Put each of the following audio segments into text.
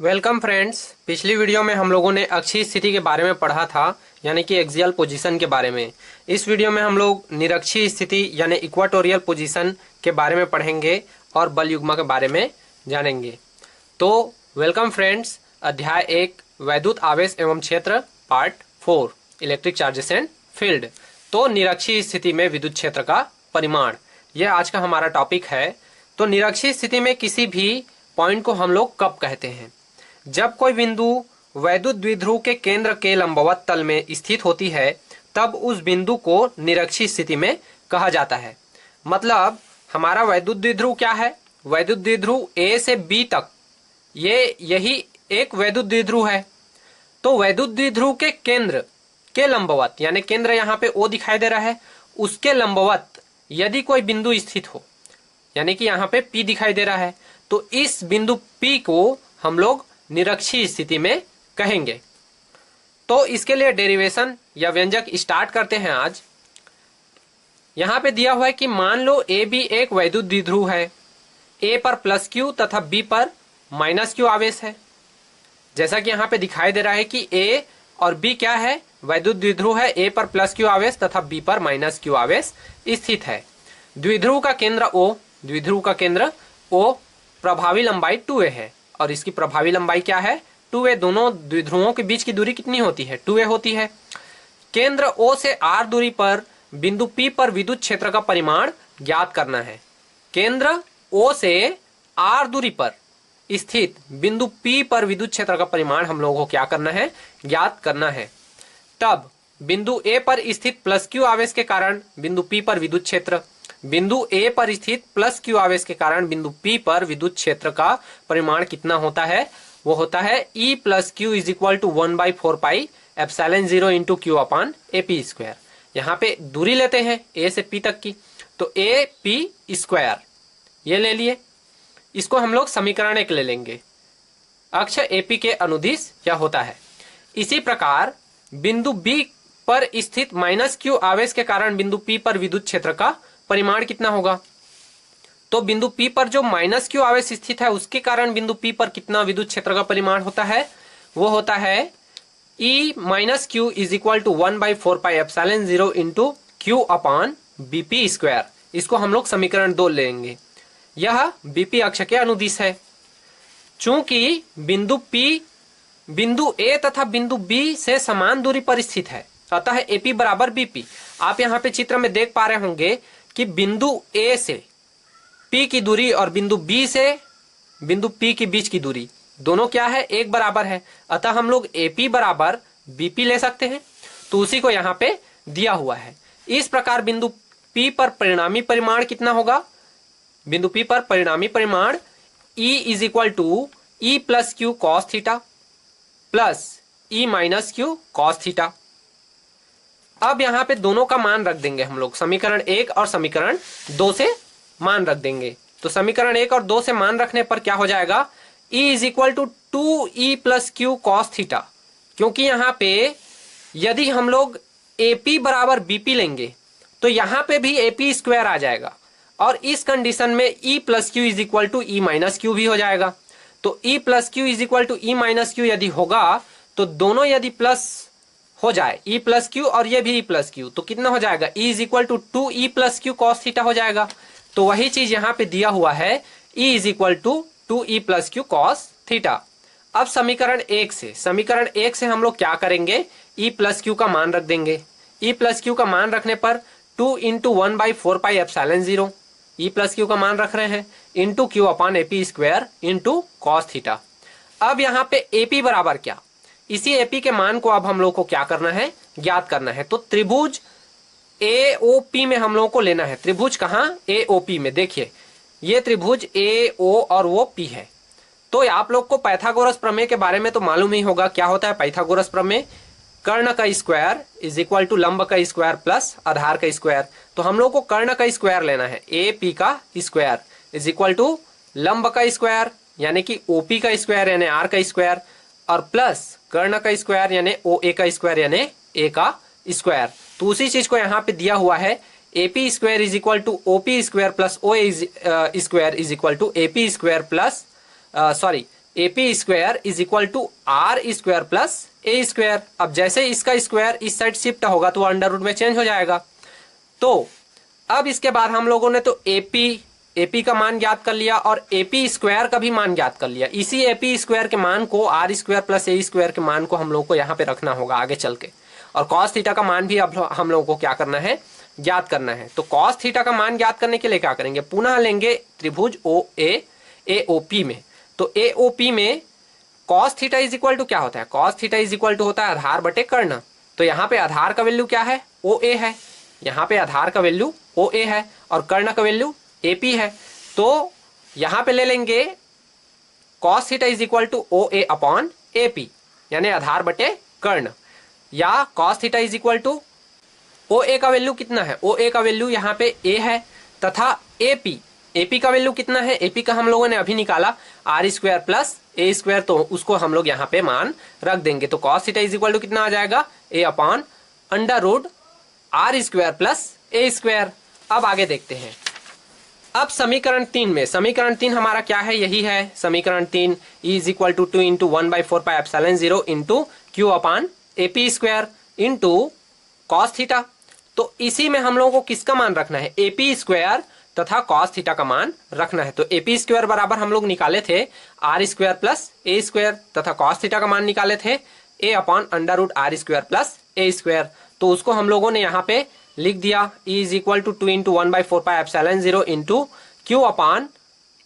Welcome friends. पिछली video में हम लोगों ने अक्षीय स्थिति के बारे में पढ़ा था, यानी कि एक्सियल पोजीशन के बारे में। इस वीडियो में हम लोग निरक्षीय स्थिति यानी इक्वाटोरियल पोजीशन के बारे में पढ़ेंगे और बल युग्म के बारे में जानेंगे। तो वेलकम फ्रेंड्स, अध्याय 1 वैद्युत आवेश एवं क्षेत्र part 4 electric charges and field. तो निरक्षीय स्थिति में विद्युत क्षेत्र का परिमाण, यह आज का हमारा टॉपिक है। तो निरक्षीय स्थिति में किसी भी पॉइंट को हम लोग कब कहते हैं? जब कोई बिंदु वैद्युत द्विध्रुव के केंद्र के लंबवत तल में स्थित होती है, तब उस बिंदु को निरक्षीय स्थिति में कहा जाता है। मतलब हमारा वैद्युत द्विध्रुव क्या है? वैद्युत द्विध्रुव ए से बी तक, यही एक वैद्युत द्विध्रुव है। तो वैद्युत द्विध्रुव के केंद्र के लंबवत, यानी केंद्र यहाँ पे ओ दिखाई दे रहा है, उसके लंबवत यदि कोई बिंदु स्थित हो, यानी कि यहाँ पे P दिखाई दे रहा है, तो इस बिंदु P को हम लोग निरक्षीय स्थिति में कहेंगे। तो इसके लिए डेरिवेशन या व्यंजक स्टार्ट करते हैं आज। यहां पे दिया हुआ है कि मान लो ए बी एक वैद्युत द्विध्रुव है, ए पर प्लस क्यू तथा बी पर माइनस क्यू आवेश है। जैसा कि यहाँ पे दिखाई दे रहा है कि ए और बी क्या है? वैद्युत द्विध्रुव है। ए पर प्लस क्यू आवेश तथा बी पर माइनस क्यू आवेश स्थित है। द्विध्रुव का केंद्र ओ, द्विध्रुव का केंद्र ओ, प्रभावी लंबाई 2a है और इसकी प्रभावी लंबाई क्या है? 2a। दोनों द्विध्रुवों के बीच की दूरी कितनी होती है? 2a होती है। केंद्र O से r दूरी पर बिंदु P पर विद्युत क्षेत्र का परिमाण ज्ञात करना है। केंद्र O से r दूरी पर स्थित बिंदु P पर विद्युत क्षेत्र का परिमाण हम लोगों को क्या करना है? ज्ञात करना है। तब बिंदु A पर स्थित प्लस Q आवेश के कारण बिंदु P पर विद्युत क्षेत्र, बिंदु A पर स्थित प्लस Q आवेश के कारण बिंदु P पर विद्युत क्षेत्र का परिमाण कितना होता है? वो होता है E plus Q is equal to 1/4 pi epsilon 0 into Q upon AP square. यहाँ पे दूरी लेते हैं A से P तक की, तो AP स्क्वायर ये ले लिए। इसको हम लोग समीकरण 1 ले लेंगे। अक्ष AP के अनुदिश यह होता है। इसी प्रकार बिंदु B पर स्थित माइनस Q आवेश के कारण बिंदु P पर विद्युत क्षेत्र का परिमाण कितना होगा? तो बिंदु P पर जो माइनस Q आवेश स्थित है उसके कारण बिंदु P पर कितना विद्युत क्षेत्र का परिमाण होता है? वो होता है E minus Q is equal to 1/4 pi epsilon 0 into Q upon BP square. इसको हम लोग समीकरण 2 लेंगे। यह BP अक्ष के अनुदिश है। चूंकि बिंदु P बिंदु A तथा बिंदु B से समान दूरी पर स्थित है, अतः AP बराबर BP। आप यहाँ पे चित्र में देख पा रहे होंगे कि बिंदु A से P की दूरी और बिंदु B से बिंदु P के बीच की दूरी दोनों क्या है? एक बराबर है। अतः हम लोग AP बराबर BP ले सकते हैं। तो उसी को यहाँ पे दिया हुआ है। इस प्रकार बिंदु P पर परिणामी परिमाण कितना होगा? बिंदु P पर परिणामी परिमाण E is equal to E plus Q cos theta plus E minus Q cos theta. अब यहाँ पे दोनों का मान रख देंगे हम लोग, समीकरण 1 और समीकरण 2 से मान रख देंगे। तो समीकरण 1 और 2 से मान रखने पर क्या हो जाएगा? E is equal to 2E plus Q cos theta. क्योंकि यहाँ पे यदि हम लोग AP बराबर BP लेंगे तो यहाँ पे भी AP स्क्वायर आ जाएगा और इस कंडीशन में E plus Q is equal to E minus Q भी हो जाएगा। तो E plus Q is equal to E minus Q यदि होगा तो दोनों यदि प्लस हो जाए, E प्लस क्यू और ये भी E प्लस क्यू, तो कितना हो जाएगा? E is equal to 2E plus Q cos theta हो जाएगा। तो वही चीज यहाँ पे दिया हुआ है, E is equal to 2E plus Q cos theta. अब समीकरण 1 से हम लोग क्या करेंगे? E प्लस क्यू का मान रख देंगे। E प्लस क्यू का मान रखने पर 2 into 1/4 pi epsilon 0, E plus Q का मान रख रहे हैं, इंटू क्यू अपान AP square into cos theta. अब यहाँ पे AP बराबर क्या? इसी AP के मान को अब हम लोग को क्या करना है? ज्ञात करना है। तो त्रिभुज AOP में हम लोगों को लेना है। त्रिभुज कहाँ? AOP में। देखिए ये त्रिभुज AO और वो P है। तो आप लोग को पाइथागोरस प्रमेय के बारे में तो मालूम ही होगा। क्या होता है पाइथागोरस प्रमेय? कर्ण का स्क्वायर इज इक्वल टू लंब का स्क्वायर प्लस आधार का स्क्वायर। तो हम लोग को कर्ण का स्क्वायर लेना है। AP का स्क्वायर इज इक्वल टू लंब का स्क्वायर यानी कि OP का स्क्वायर यानी R का स्क्वायर और प्लस कर्ण का स्क्वायर यानी OA का स्क्वायर यानी A का स्क्वायर। तो उसी चीज को यहाँ पे दिया हुआ है। AP square is equal to OP square plus OA square is equal to AP square plus AP square is equal to R square plus A square. अब जैसे इसका स्क्वायर इस साइड शिफ्ट होगा तो अंडर रूट में change हो जाएगा। तो अब इसके बाद हम लोगों ने तो AP का मान ज्ञात कर लिया और AP स्क्वायर का भी मान ज्ञात कर लिया। इसी AP स्क्वायर के मान को R square plus A square के मान को हम लोग को यहाँ पे रखना होगा आगे चल के। और कॉस थीटा का मान भी अब हम लोगों को क्या करना है, ज्ञात करना है। तो कॉस थीटा का मान ज्ञात करने के लिए क्या करेंगे, पुनः लेंगे त्रिभुज OA AOP में। तो AOP में cos theta is equal to क्या होता है, cos theta is equal to होता है आधार बटे कर्ण। तो यहाँ पे आधार का वैल्यू क्या है, OA है। यहाँ पे आधार का वैल्यू OA है और कर्ण का वैल्यू AP है। तो यहाँ पे ले लेंगे cos theta is equal to OA upon AP, यानी आधार बटे कर्ण। या cos theta is equal to OA का वैल्यू कितना है, OA का वैल्यू यहाँ पे A है तथा AP का वैल्यू कितना है, AP का हम लोगों ने अभी निकाला R square plus A square. तो उसको हम लोग यहाँ पे मान रख देंगे। तो cos theta is equal to कितना आ जाएगा, A upon under root R square plus A square. अब आगे देखते हैं। अब समीकरण 3 में, समीकरण 3 हमारा क्या है, यही है समीकरण 3, E is equal to 2 into 1/4 pi epsilon 0 into Q upon AP square into cos theta. तो इसी में हम लोगों को किसका मान रखना है, AP स्क्वायर तथा कॉस थीटा का मान रखना है। तो AP स्क्वायर बराबर हम लोग निकाले थे R square plus A square तथा कॉस थीटा का मान निकाले थे A upon under root R square plus A square. तो उसको हम लोगों ने यहाँ पे लिख दिया, E is equal to 2 into 1/4 pi epsilon 0 into Q upon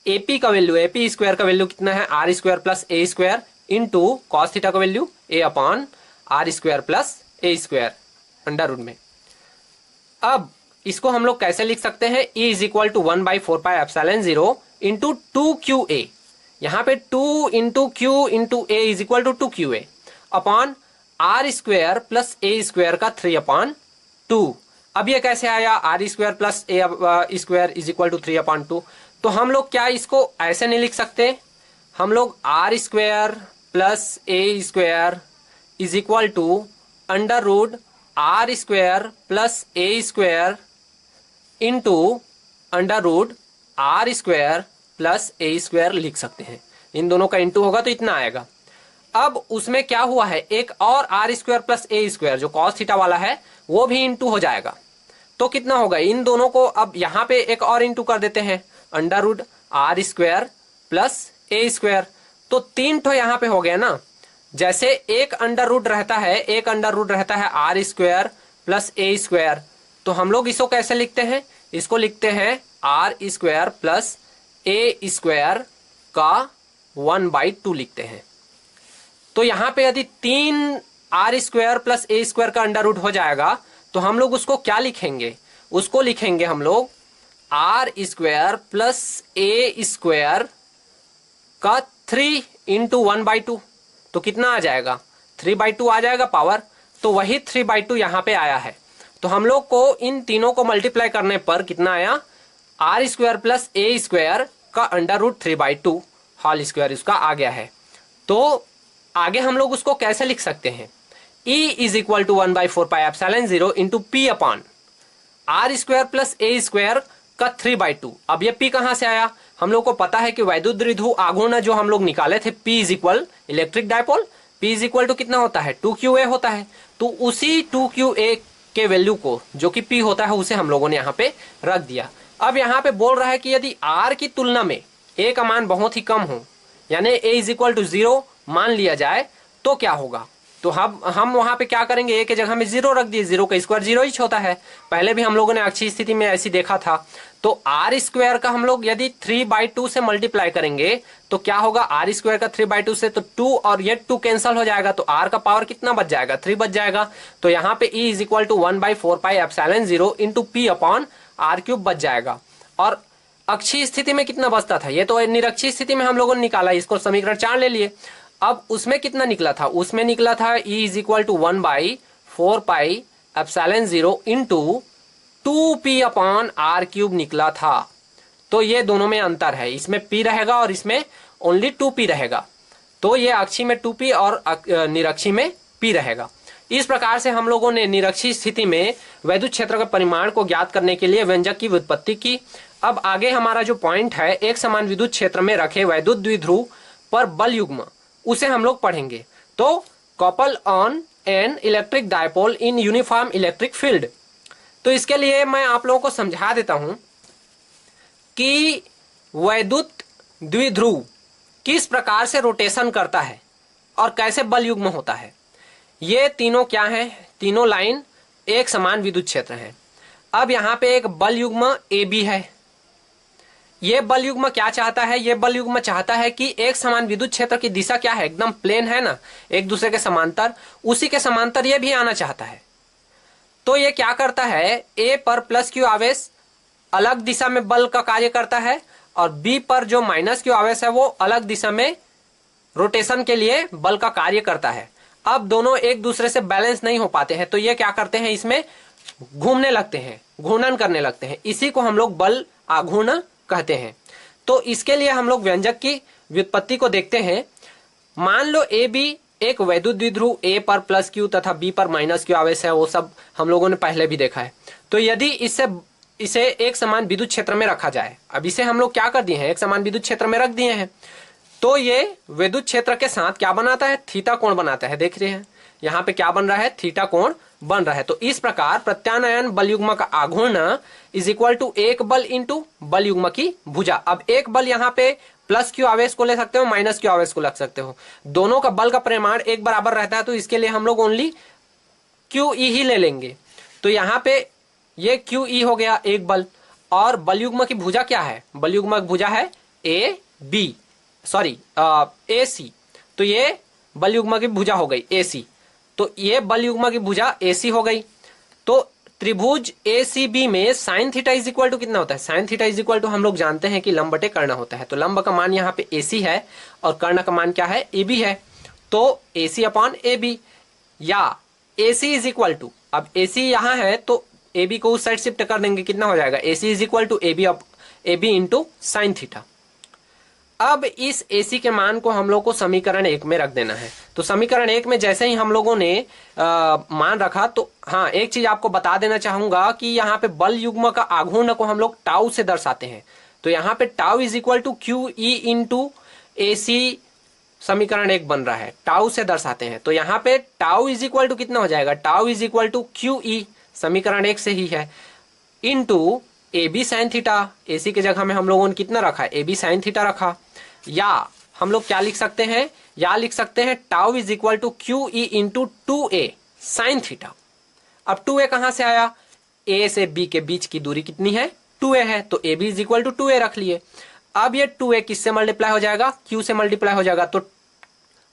AP का वैल्यू, AP स्क्वायर का वैल्यू कितना है R square plus A square into cos theta का value A upon R square plus A square under root में। अब इसको हम लोग कैसे लिख सकते हैं, E is equal to 1/4 pi epsilon 0 into 2QA। यहाँ पे 2 into Q into A is equal to 2QA upon R square plus A square का 3/2। अब ये कैसे आया, R square plus A square is equal to 3/2। तो हम लोग क्या इसको ऐसे नहीं लिख सकते, हम लोग R square plus A square is equal to under root R square plus A square into under root R square plus A square लिख सकते हैं। इन दोनों का इंटू होगा तो इतना आएगा। अब उसमें क्या हुआ है, एक और R square plus A square जो कॉस थीटा वाला है वो भी इंटू हो जाएगा। तो कितना होगा, इन दोनों को अब यहाँ पे एक और इंटू कर देते हैं, under root R square plus A square. तो 3 ठो यहाँ पे हो गया ना। जैसे एक अंडर रूट रहता है, एक अंडर रूट रहता है R square plus A square. तो हम लोग इसको कैसे लिखते हैं, इसको लिखते हैं R square plus A square का 1/2 लिखते हैं। तो यहाँ पे यदि 3 R square plus A square का अंडर रूट हो जाएगा तो हम लोग उसको क्या लिखेंगे, उसको लिखेंगे हम लोग R square plus A square का 3 इंटू 1/2। तो कितना आ जाएगा, 3/2 आ जाएगा पावर। तो वही 3/2 यहाँ पे आया है। तो हम लोग को इन तीनों को मल्टीप्लाई करने पर कितना आया, R square plus A square का अंडर रूट 3/2 होल स्क्वायर उसका आ गया है। तो आगे हम लोग उसको कैसे लिख सकते हैं, E is equal to 1/4 pi epsilon 0 into P upon R square plus A square का 3/2। अब ये P कहां से आया, हम लोग को पता है कि वैद्युत द्विध्रुव आघूर्ण जो हम लोग निकाले थे P is equal electric dipole, P is equal to कितना होता है, 2QA होता है। तो उसी 2QA के वैल्यू को जो कि P होता है उसे हम लोगों ने यहाँ पे रख दिया। अब यहाँ पे बोल रहा है कि यदि R की तुलना में A का मान बहुत ही कम हो, यानी A इज इक्वल टू 0 मान लिया जाए तो क्या होगा। तो हम वहां पे क्या करेंगे, A के जगह में 0 रख दिए, 0 का स्क्वायर 0 ही होता है। पहले भी हम लोगों ने अक्षीय स्थिति में ऐसी देखा था। तो R स्क्वायर का हम लोग यदि 3/2 से मल्टीप्लाई करेंगे तो क्या होगा, R स्क्वायर का 3/2 से तो 2 और ये 2 कैंसिल हो जाएगा। तो R का पावर कितना बच जाएगा, 3 बच जाएगा। तो यहाँ पे E is equal to 1/4 pi epsilon 0 into P upon R³ बच जाएगा। और अक्षीय स्थिति में कितना बचता था, ये तो निरक्षीय स्थिति में हम लोगों ने निकाला, इसको समीकरण 4 ले लिए। अब उसमें कितना निकला था, उसमें निकला था E is equal to 1/4 pi epsilon 0 into 2P upon R³ निकला था। तो ये दोनों में अंतर है, इसमें P रहेगा और इसमें ओनली 2P रहेगा। तो ये अक्षीय में 2P और निरक्षीय में P रहेगा। इस प्रकार से हम लोगों ने निरक्षीय स्थिति में वैद्युत क्षेत्र के परिमाण को ज्ञात करने के लिए व्यंजक की व्युत्पत्ति की। अब आगे हमारा जो पॉइंट है, एक समान विद्युत क्षेत्र में रखे वैद्युत द्विध्रुव पर बल युग्म, उसे हम लोग पढ़ेंगे। तो couple on an electric dipole in uniform electric field. तो इसके लिए मैं आप लोगों को समझा देता हूं कि वैद्युत द्विध्रुव किस प्रकार से रोटेशन करता है और कैसे बल युग्म होता है। ये तीनों क्या है, तीनों लाइन एक समान विद्युत क्षेत्र है। अब यहाँ पे एक बल युग्म ए बी है। ये बल युग्म क्या चाहता है, ये बल युग्म चाहता है कि एक समान विद्युत क्षेत्र की दिशा क्या है, एकदम प्लेन है ना, एक दूसरे के समांतर, उसी के समांतर ये भी आना चाहता है। तो ये क्या करता है, ए पर प्लस क्यू आवेश अलग दिशा में बल का कार्य करता है और बी पर जो माइनस क्यू आवेश है वो अलग दिशा में रोटेशन के लिए बल का कार्य करता है। अब दोनों एक दूसरे से बैलेंस नहीं हो पाते हैं, तो ये क्या करते हैं, इसमें घूमने लगते हैं, घूर्णन करने लगते हैं। इसी को हम लोग बल आघूर्ण कहते हैं। तो इसके लिए हम लोग व्यंजक की व्युत्पत्ति को देखते हैं। मान लो ए बी एक वैद्युत द्विध्रुव, ए पर प्लस क्यू तथा बी पर माइनस क्यू आवेश है, वो सब हम लोगों ने पहले भी देखा है। तो यदि इसे एक समान विद्युत क्षेत्र में रखा जाए, अब इसे हम लोग क्या कर दिए हैं, एक समान विद्युत क्षेत्र में रख दिए हैं, तो ये विद्युत क्षेत्र के साथ क्या बनाता है, थीटा कोण बनाता है। देख रहे हैं यहाँ पे क्या बन रहा है, थीटा कोण बन रहा है। तो इस प्रकार प्रत्यानयन बल युग्म का आघूर्ण इज इक्वल टू एक बल इंटू बल युग्म की भुजा। अब एक बल यहाँ पे प्लस क्यू आवेश को ले सकते हो, माइनस क्यू आवेश को रख सकते हो, दोनों का बल का परिमाण एक बराबर रहता है। तो इसके लिए हम लोग ओनली क्यू ई ही ले लेंगे। तो यहाँ पे ये क्यू ई हो गया एक बल, और बल युग्म की भुजा क्या है, बल युग्म की भुजा है ए बी, सॉरी ए सी। तो ये बल युग्म की भुजा हो गई ए सी। तो ये बल युग्म की भुजा ए सी हो गई। तो त्रिभुज ए सी बी में sine theta is equal to कितना होता है, sine theta is equal to हम लोग जानते हैं कि लंब बटे कर्ण होता है। तो लंब का मान यहाँ पे ए सी है और कर्ण का मान क्या है, ए बी है। तो ए सी अपॉन ए बी, या ए सी इज इक्वल टू, अब ए सी यहाँ है तो ए बी को उस साइड शिफ्ट कर देंगे, कितना हो जाएगा, A C is equal to A B into sine theta. अब इस AC के मान को हम लोग को समीकरण 1 में रख देना है। तो समीकरण 1 में जैसे ही हम लोगों ने मान रखा, तो हाँ एक चीज आपको बता देना चाहूंगा कि यहाँ पे बल युग्म का आघूर्ण को हम लोग टाउ से दर्शाते हैं। तो यहाँ पे tau is equal to Q E into A C समीकरण 1 बन रहा है, टाउ से दर्शाते हैं। तो यहाँ पे टाउ इज इक्वल टू कितना हो जाएगा, tau is equal to Q E समीकरण 1 से ही है, into A B sine theta. AC के जगह में हम लोगों ने कितना रखा है, ए बी साइन थीटा रखा। या हम लोग क्या लिख सकते हैं, या लिख सकते हैं tau is equal to Q E into 2a sine theta. अब 2a कहां से आया, a से b के बीच की दूरी कितनी है, 2a है। तो ab is equal to 2a रख लिए। अब ये 2a किससे मल्टीप्लाई हो जाएगा, q से मल्टीप्लाई हो जाएगा। तो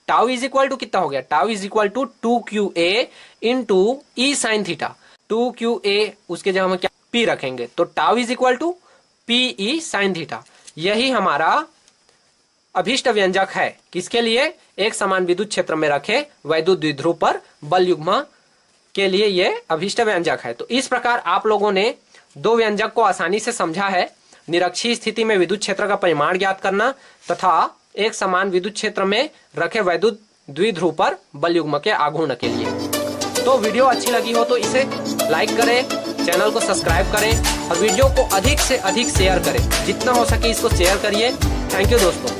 टाउ इज इक्वल टू कितना हो गया, tau is equal to 2qa into E sine theta. 2qa उसके जगह हम क्या p रखेंगे, तो tau is equal to P E sine theta. यही हमारा अभिष्ट व्यंजक है, किसके लिए, एक समान विद्युत क्षेत्र में रखे वैद्युत द्विध्रुव पर बल युग्म के लिए ये अभिष्ट व्यंजक है। तो इस प्रकार आप लोगों ने दो व्यंजक को आसानी से समझा है, निरक्षीय स्थिति में विद्युत क्षेत्र का परिमाण ज्ञात करना तथा एक समान विद्युत क्षेत्र में रखे वैद्युत द्विध्रुव पर बल युग्म के आघूर्ण के लिए। तो वीडियो अच्छी लगी हो तो इसे लाइक करें, चैनल को सब्सक्राइब करें और वीडियो को अधिक से अधिक शेयर करें, जितना हो सके इसको शेयर करिए। थैंक यू दोस्तों।